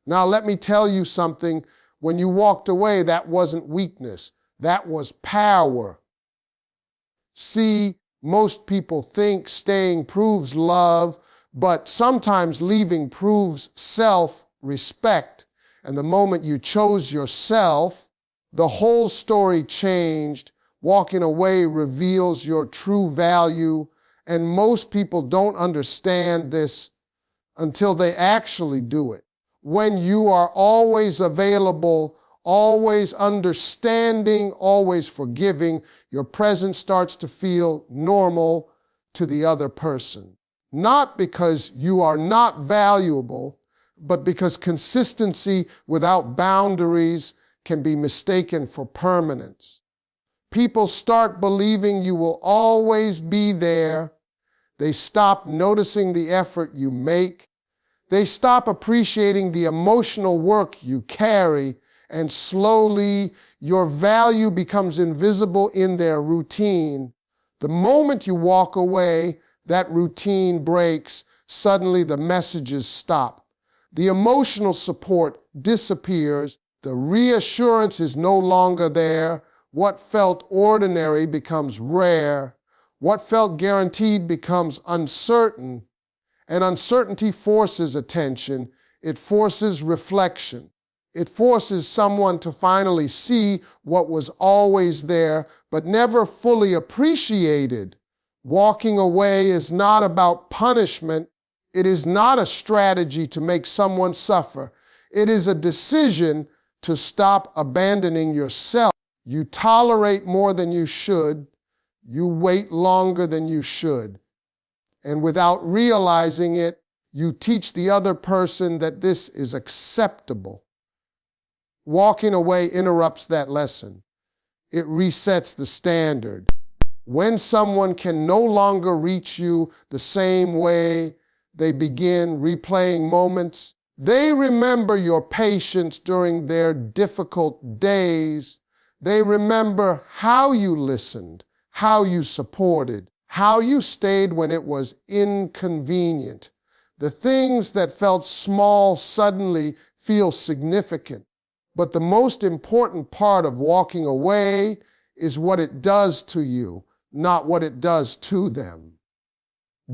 Now, let me tell you something. When you walked away, that wasn't weakness. That was power. See, most people think staying proves love, but sometimes leaving proves self-respect. And the moment you chose yourself, the whole story changed. Walking away reveals your true value, and most people don't understand this until they actually do it. When you are always available, always understanding, always forgiving, your presence starts to feel normal to the other person. Not because you are not valuable, but because consistency without boundaries can be mistaken for permanence. People start believing you will always be there. They stop noticing the effort you make. They stop appreciating the emotional work you carry, and slowly your value becomes invisible in their routine. The moment you walk away, that routine breaks. Suddenly the messages stop. The emotional support disappears. The reassurance is no longer there. What felt ordinary becomes rare. What felt guaranteed becomes uncertain. And uncertainty forces attention. It forces reflection. It forces someone to finally see what was always there, but never fully appreciated. Walking away is not about punishment. It is not a strategy to make someone suffer. It is a decision to stop abandoning yourself. You tolerate more than you should. You wait longer than you should. And without realizing it, you teach the other person that this is acceptable. Walking away interrupts that lesson. It resets the standard. When someone can no longer reach you the same way, they begin replaying moments. They remember your patience during their difficult days. They remember how you listened, how you supported, how you stayed when it was inconvenient. The things that felt small suddenly feel significant. But the most important part of walking away is what it does to you, not what it does to them.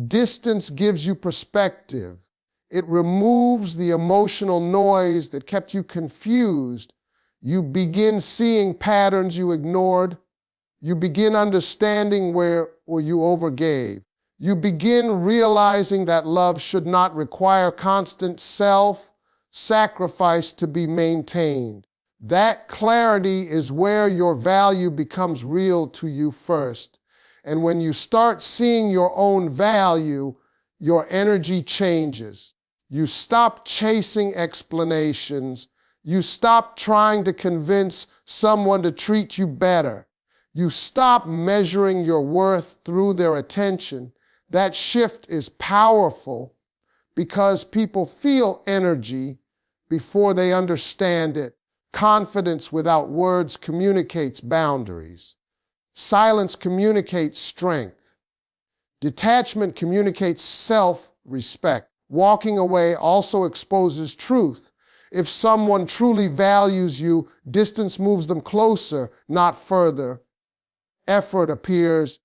Distance gives you perspective. It removes the emotional noise that kept you confused. You begin seeing patterns you ignored. You begin understanding where you overgave. You begin realizing that love should not require constant self-sacrifice to be maintained. That clarity is where your value becomes real to you first. And when you start seeing your own value, your energy changes. You stop chasing explanations. You stop trying to convince someone to treat you better. You stop measuring your worth through their attention. That shift is powerful because people feel energy before they understand it. Confidence without words communicates boundaries. Silence communicates strength. Detachment communicates self-respect. Walking away also exposes truth. If someone truly values you, distance moves them closer, not further. Effort appears.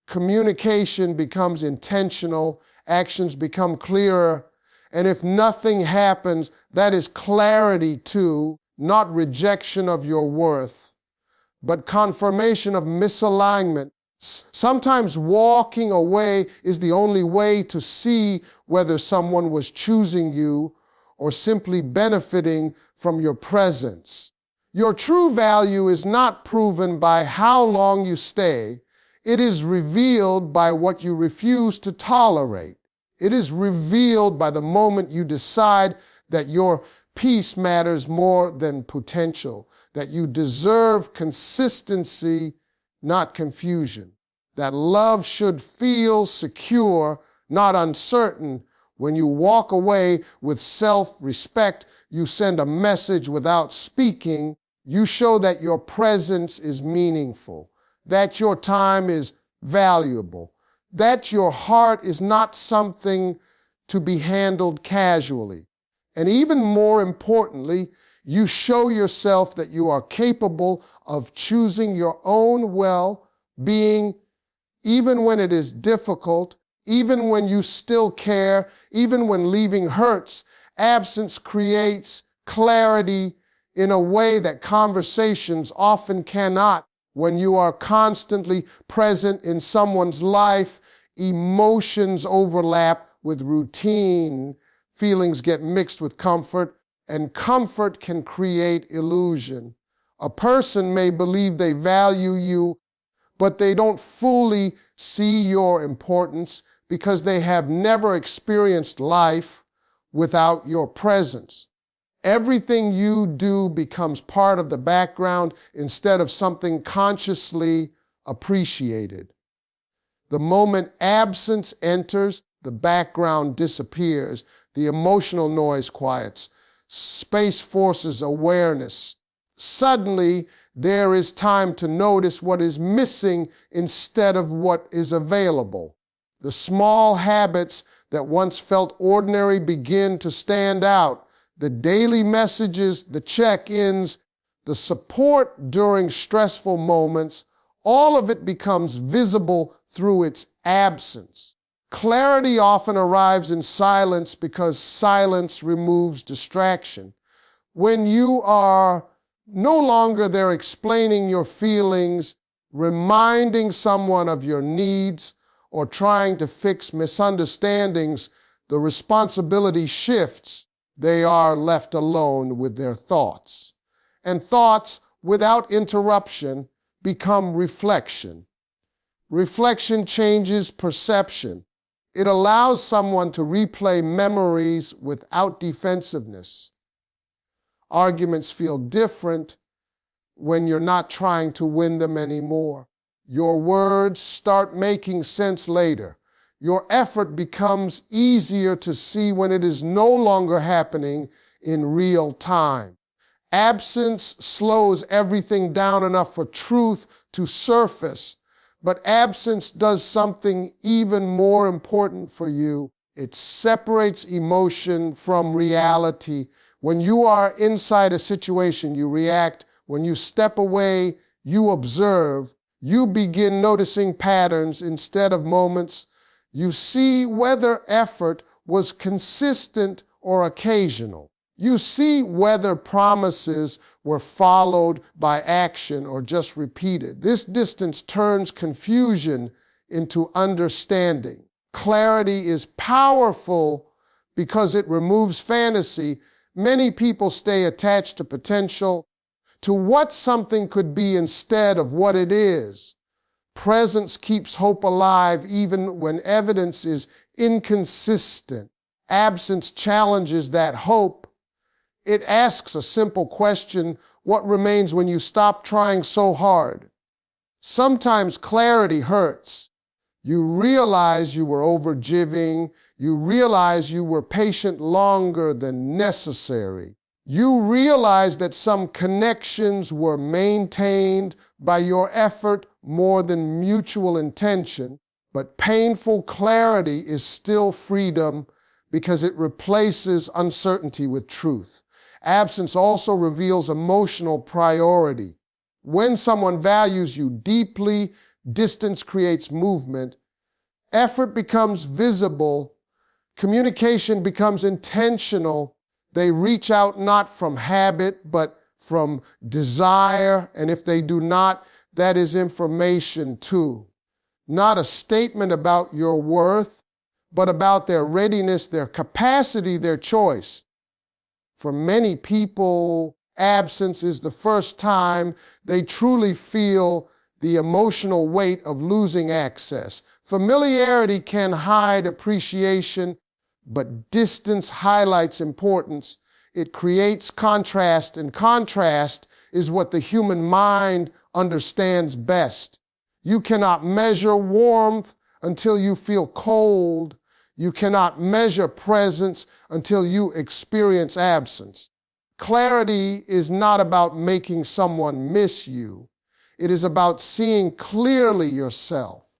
Communication becomes intentional. Actions become clearer. And if nothing happens, that is clarity too, not rejection of your worth, but confirmation of misalignment. Sometimes walking away is the only way to see whether someone was choosing you or simply benefiting from your presence. Your true value is not proven by how long you stay. It is revealed by what you refuse to tolerate. It is revealed by the moment you decide that your peace matters more than potential, that you deserve consistency, not confusion, that love should feel secure, not uncertain. When you walk away with self-respect, you send a message without speaking. You show that your presence is meaningful, that your time is valuable, that your heart is not something to be handled casually. And even more importantly, you show yourself that you are capable of choosing your own well-being, even when it is difficult, even when you still care, even when leaving hurts. Absence creates clarity in a way that conversations often cannot. When you are constantly present in someone's life, emotions overlap with routine, feelings get mixed with comfort, and comfort can create illusion. A person may believe they value you, but they don't fully see your importance because they have never experienced life without your presence. Everything you do becomes part of the background instead of something consciously appreciated. The moment absence enters, the background disappears, the emotional noise quiets, space forces awareness. Suddenly, there is time to notice what is missing instead of what is available. The small habits that once felt ordinary begin to stand out. The daily messages, the check-ins, the support during stressful moments, all of it becomes visible through its absence. Clarity often arrives in silence because silence removes distraction. When you are no longer there explaining your feelings, reminding someone of your needs, or trying to fix misunderstandings, the responsibility shifts. They are left alone with their thoughts. And thoughts, without interruption, become reflection. Reflection changes perception. It allows someone to replay memories without defensiveness. Arguments feel different when you're not trying to win them anymore. Your words start making sense later. Your effort becomes easier to see when it is no longer happening in real time. Absence slows everything down enough for truth to surface, but absence does something even more important for you. It separates emotion from reality. When you are inside a situation, you react. When you step away, you observe. You begin noticing patterns instead of moments. You see whether effort was consistent or occasional. You see whether promises were followed by action or just repeated. This distance turns confusion into understanding. Clarity is powerful because it removes fantasy. Many people stay attached to potential, to what something could be instead of what it is. Presence keeps hope alive even when evidence is inconsistent. Absence challenges that hope. It asks a simple question: what remains when you stop trying so hard? Sometimes clarity hurts. You realize you were overgiving. You realize you were patient longer than necessary. You realize that some connections were maintained by your effort more than mutual intention, but painful clarity is still freedom because it replaces uncertainty with truth. Absence also reveals emotional priority. When someone values you deeply, distance creates movement, effort becomes visible, communication becomes intentional. They reach out not from habit, but from desire, and if they do not, that is information too. Not a statement about your worth, but about their readiness, their capacity, their choice. For many people, absence is the first time they truly feel the emotional weight of losing access. Familiarity can hide appreciation, but distance highlights importance. It creates contrast, and contrast is what the human mind understands best. You cannot measure warmth until you feel cold. You cannot measure presence until you experience absence. Clarity is not about making someone miss you. It is about seeing clearly yourself.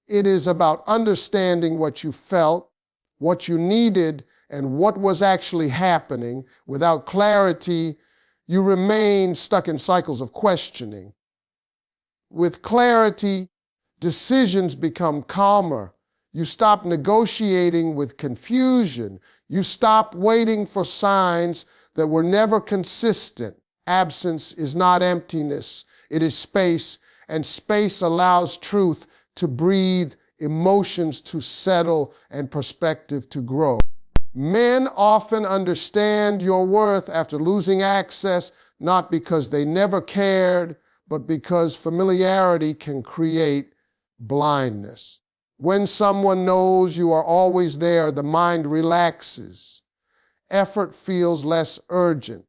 It is about understanding what you felt, what you needed, and what was actually happening. Without clarity, you remain stuck in cycles of questioning. With clarity, decisions become calmer. You stop negotiating with confusion. You stop waiting for signs that were never consistent. Absence is not emptiness, it is space, and space allows truth to breathe, emotions to settle, and perspective to grow. Men often understand your worth after losing access, not because they never cared, but because familiarity can create blindness. When someone knows you are always there, the mind relaxes. Effort feels less urgent.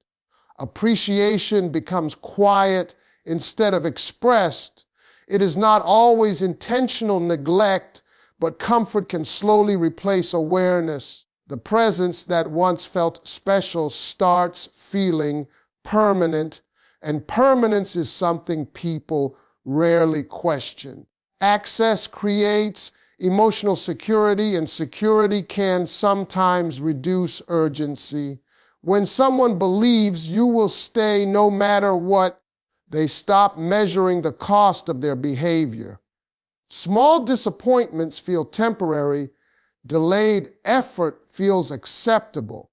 Appreciation becomes quiet instead of expressed. It is not always intentional neglect, but comfort can slowly replace awareness. The presence that once felt special starts feeling permanent, and permanence is something people rarely question. Access creates emotional security, and security can sometimes reduce urgency. When someone believes you will stay no matter what, they stop measuring the cost of their behavior. Small disappointments feel temporary. Delayed effort feels acceptable.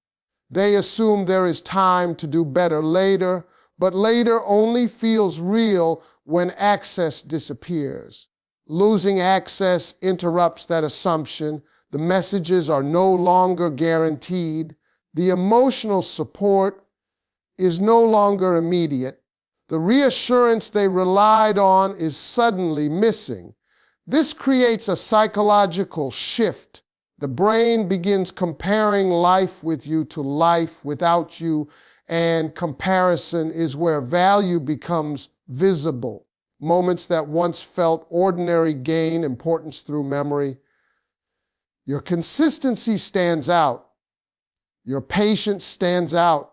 They assume there is time to do better later, but later only feels real when access disappears. Losing access interrupts that assumption. The messages are no longer guaranteed. The emotional support is no longer immediate. The reassurance they relied on is suddenly missing. This creates a psychological shift. The brain begins comparing life with you to life without you, and comparison is where value becomes visible. Moments that once felt ordinary gain importance through memory. Your consistency stands out. Your patience stands out.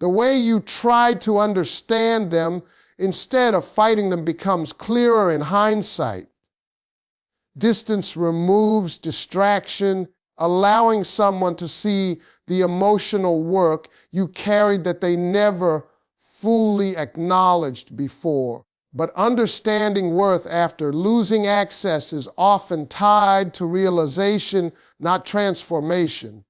The way you tried to understand them instead of fighting them becomes clearer in hindsight. Distance removes distraction, allowing someone to see the emotional work you carried that they never fully acknowledged before. But understanding worth after losing access is often tied to realization, not transformation.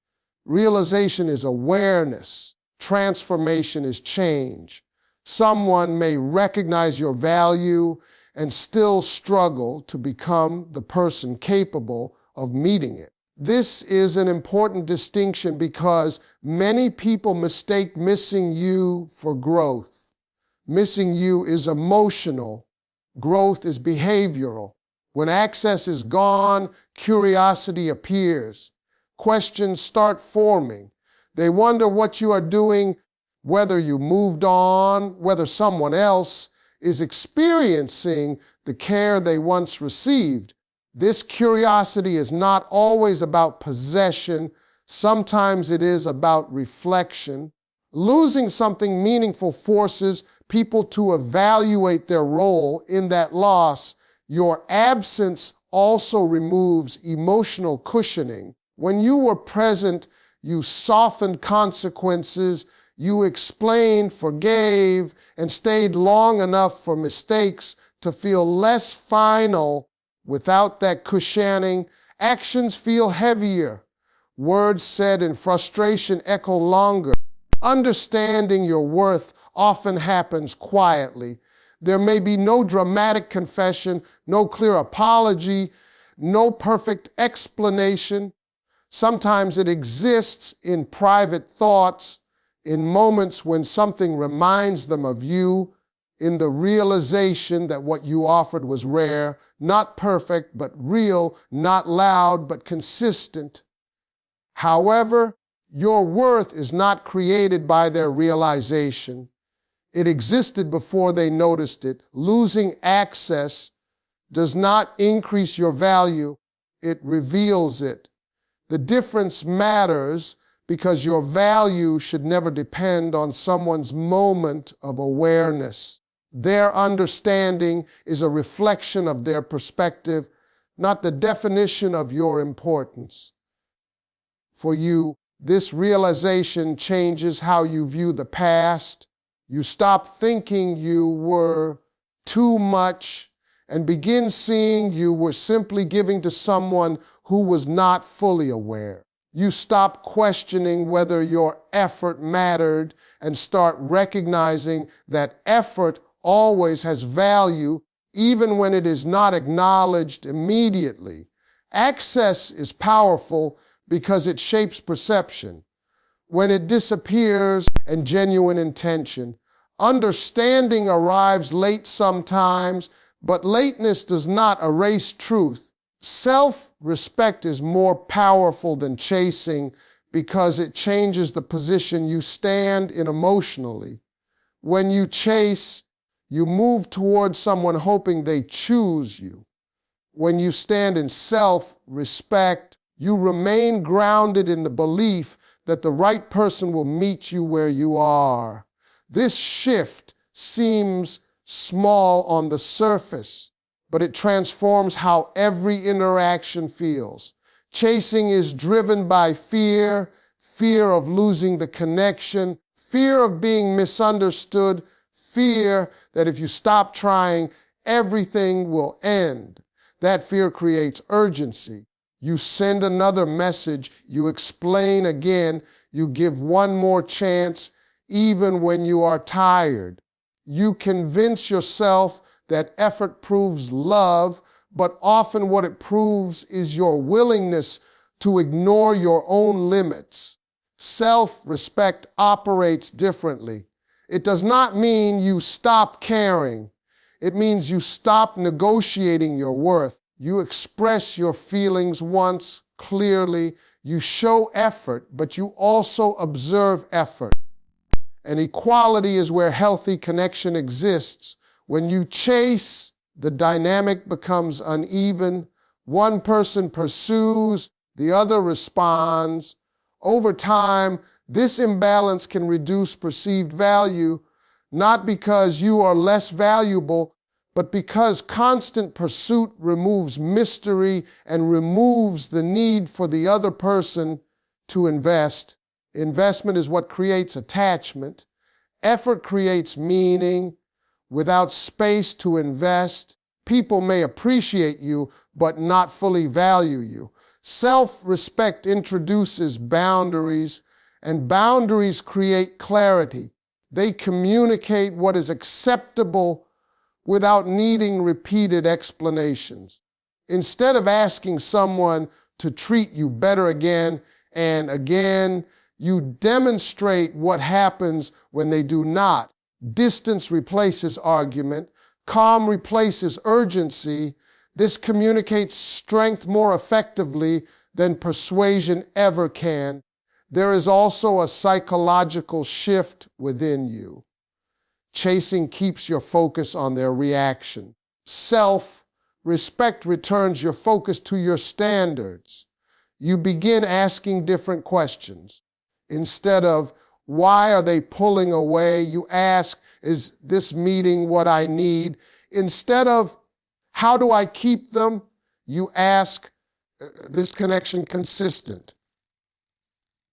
Realization is awareness. Transformation is change. Someone may recognize your value and still struggle to become the person capable of meeting it. This is an important distinction because many people mistake missing you for growth. Missing you is emotional. Growth is behavioral. When access is gone, curiosity appears. Questions start forming. They wonder what you are doing, whether you moved on, whether someone else is experiencing the care they once received. This curiosity is not always about possession. Sometimes it is about reflection. Losing something meaningful forces people to evaluate their role in that loss. Your absence also removes emotional cushioning. When you were present, you softened consequences, you explained, forgave, and stayed long enough for mistakes to feel less final. Without that cushioning, actions feel heavier. Words said in frustration echo longer. Understanding your worth often happens quietly. There may be no dramatic confession, no clear apology, no perfect explanation. Sometimes it exists in private thoughts, in moments when something reminds them of you, in the realization that what you offered was rare, not perfect, but real, not loud, but consistent. However, your worth is not created by their realization. It existed before they noticed it. Losing access does not increase your value, it reveals it. The difference matters because your value should never depend on someone's moment of awareness. Their understanding is a reflection of their perspective, not the definition of your importance. For you, This realization changes how you view the past. You stop thinking you were too much and begin seeing you were simply giving to someone who was not fully aware. You stop questioning whether your effort mattered and start recognizing that effort always has value, even when it is not acknowledged immediately. Access is powerful because it shapes perception. When it disappears and genuine intention, understanding arrives late sometimes, but lateness does not erase truth. Self-respect is more powerful than chasing because it changes the position you stand in emotionally. When you chase, you move towards someone hoping they choose you. When you stand in self-respect, you remain grounded in the belief that the right person will meet you where you are. This shift seems small on the surface, but it transforms how every interaction feels. Chasing is driven by fear, fear of losing the connection, fear of being misunderstood, fear that if you stop trying, everything will end. That fear creates urgency. You send another message, you explain again, you give one more chance, even when you are tired. You convince yourself that effort proves love, but often what it proves is your willingness to ignore your own limits. Self-respect operates differently. It does not mean you stop caring. It means you stop negotiating your worth. You express your feelings once clearly. You show effort, but you also observe effort. And equality is where healthy connection exists. When you chase, the dynamic becomes uneven. One person pursues, the other responds. Over time, this imbalance can reduce perceived value, not because you are less valuable, but because constant pursuit removes mystery and removes the need for the other person to invest. Investment is what creates attachment. Effort creates meaning. Without space to invest, people may appreciate you, but not fully value you. Self-respect introduces boundaries, and boundaries create clarity. They communicate what is acceptable without needing repeated explanations. Instead of asking someone to treat you better again and again, you demonstrate what happens when they do not. Distance replaces argument. Calm replaces urgency. This communicates strength more effectively than persuasion ever can. There is also a psychological shift within you. Chasing keeps your focus on their reaction. Self-respect returns your focus to your standards. You begin asking different questions. Instead of, why are they pulling away? You ask, is this meeting what I need? Instead of, how do I keep them? You ask, this connection consistent?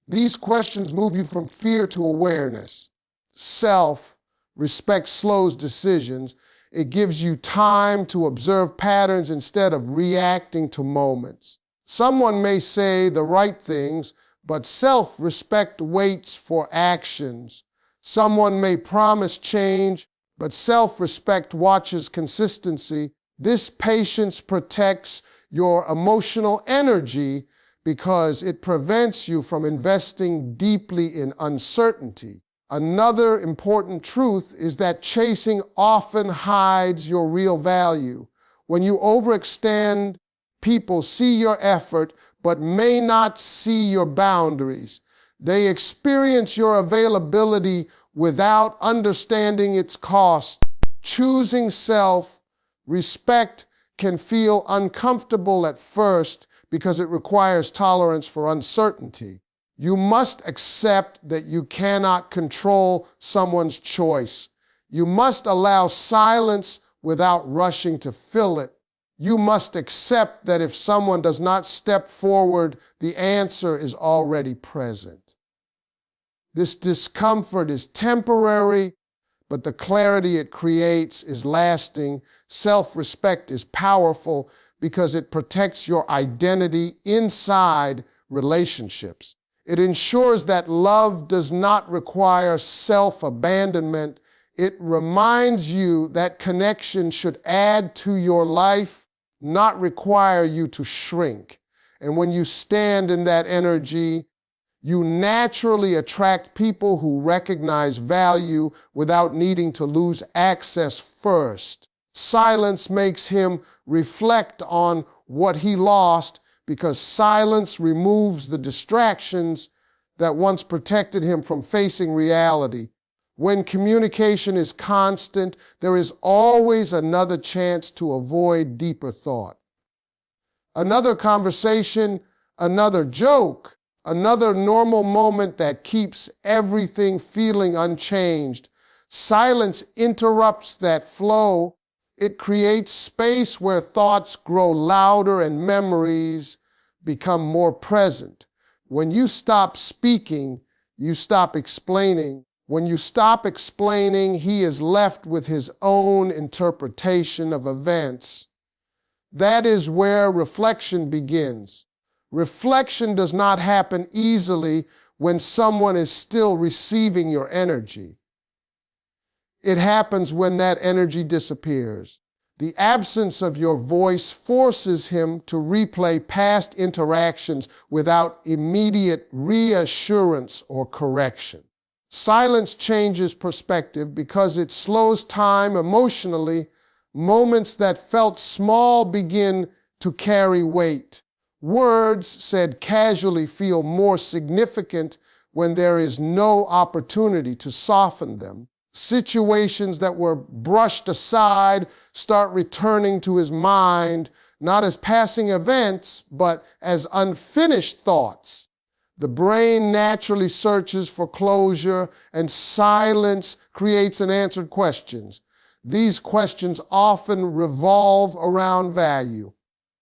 These questions move you from fear to awareness. Self-respect slows decisions. It gives you time to observe patterns instead of reacting to moments. Someone may say the right things, but self-respect waits for actions. Someone may promise change, but self-respect watches consistency. This patience protects your emotional energy because it prevents you from investing deeply in uncertainty. Another important truth is that chasing often hides your real value. When you overextend, people see your effort but may not see your boundaries. They experience your availability without understanding its cost. Choosing self-respect can feel uncomfortable at first because it requires tolerance for uncertainty. You must accept that you cannot control someone's choice. You must allow silence without rushing to fill it. You must accept that if someone does not step forward, the answer is already present. This discomfort is temporary, but the clarity it creates is lasting. Self-respect is powerful because it protects your identity inside relationships. It ensures that love does not require self-abandonment. It reminds you that connection should add to your life, not require you to shrink. And when you stand in that energy, you naturally attract people who recognize value without needing to lose access first. Silence makes him reflect on what he lost because silence removes the distractions that once protected him from facing reality. When communication is constant, there is always another chance to avoid deeper thought. Another conversation, another joke, another normal moment that keeps everything feeling unchanged. Silence interrupts that flow. It creates space where thoughts grow louder and memories become more present. When you stop speaking, you stop explaining. When you stop explaining, he is left with his own interpretation of events. That is where reflection begins. Reflection does not happen easily when someone is still receiving your energy. It happens when that energy disappears. The absence of your voice forces him to replay past interactions without immediate reassurance or correction. Silence changes perspective because it slows time emotionally. Moments that felt small begin to carry weight. Words said casually feel more significant when there is no opportunity to soften them. Situations that were brushed aside start returning to his mind, not as passing events, but as unfinished thoughts. The brain naturally searches for closure, and silence creates unanswered questions. These questions often revolve around value.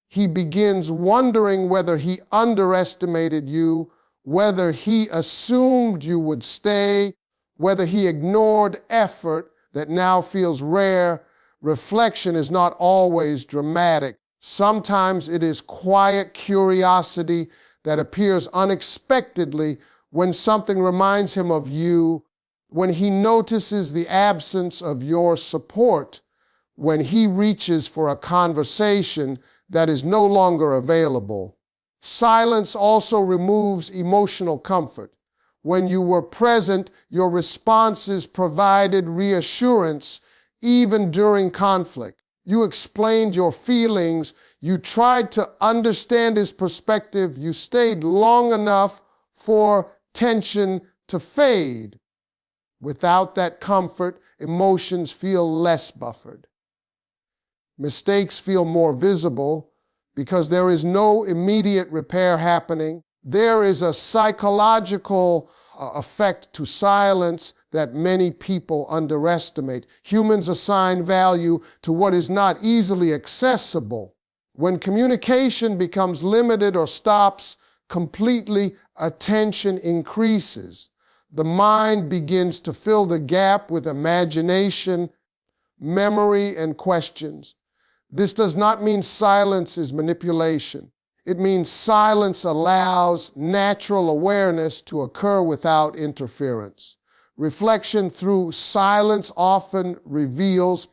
He begins wondering whether he underestimated you, whether he assumed you would stay, whether he ignored effort that now feels rare. Reflection is not always dramatic. Sometimes it is quiet curiosity that appears unexpectedly when something reminds him of you, when he notices the absence of your support, when he reaches for a conversation that is no longer available. Silence also removes emotional comfort. When you were present, your responses provided reassurance even during conflict. You explained your feelings. You tried to understand his perspective. You stayed long enough for tension to fade. Without that comfort, emotions feel less buffered. Mistakes feel more visible because there is no immediate repair happening. There is a psychological effect to silence that many people underestimate. Humans assign value to what is not easily accessible. When communication becomes limited or stops completely, attention increases. The mind begins to fill the gap with imagination, memory, and questions. This does not mean silence is manipulation. It means silence allows natural awareness to occur without interference. Reflection through silence often reveals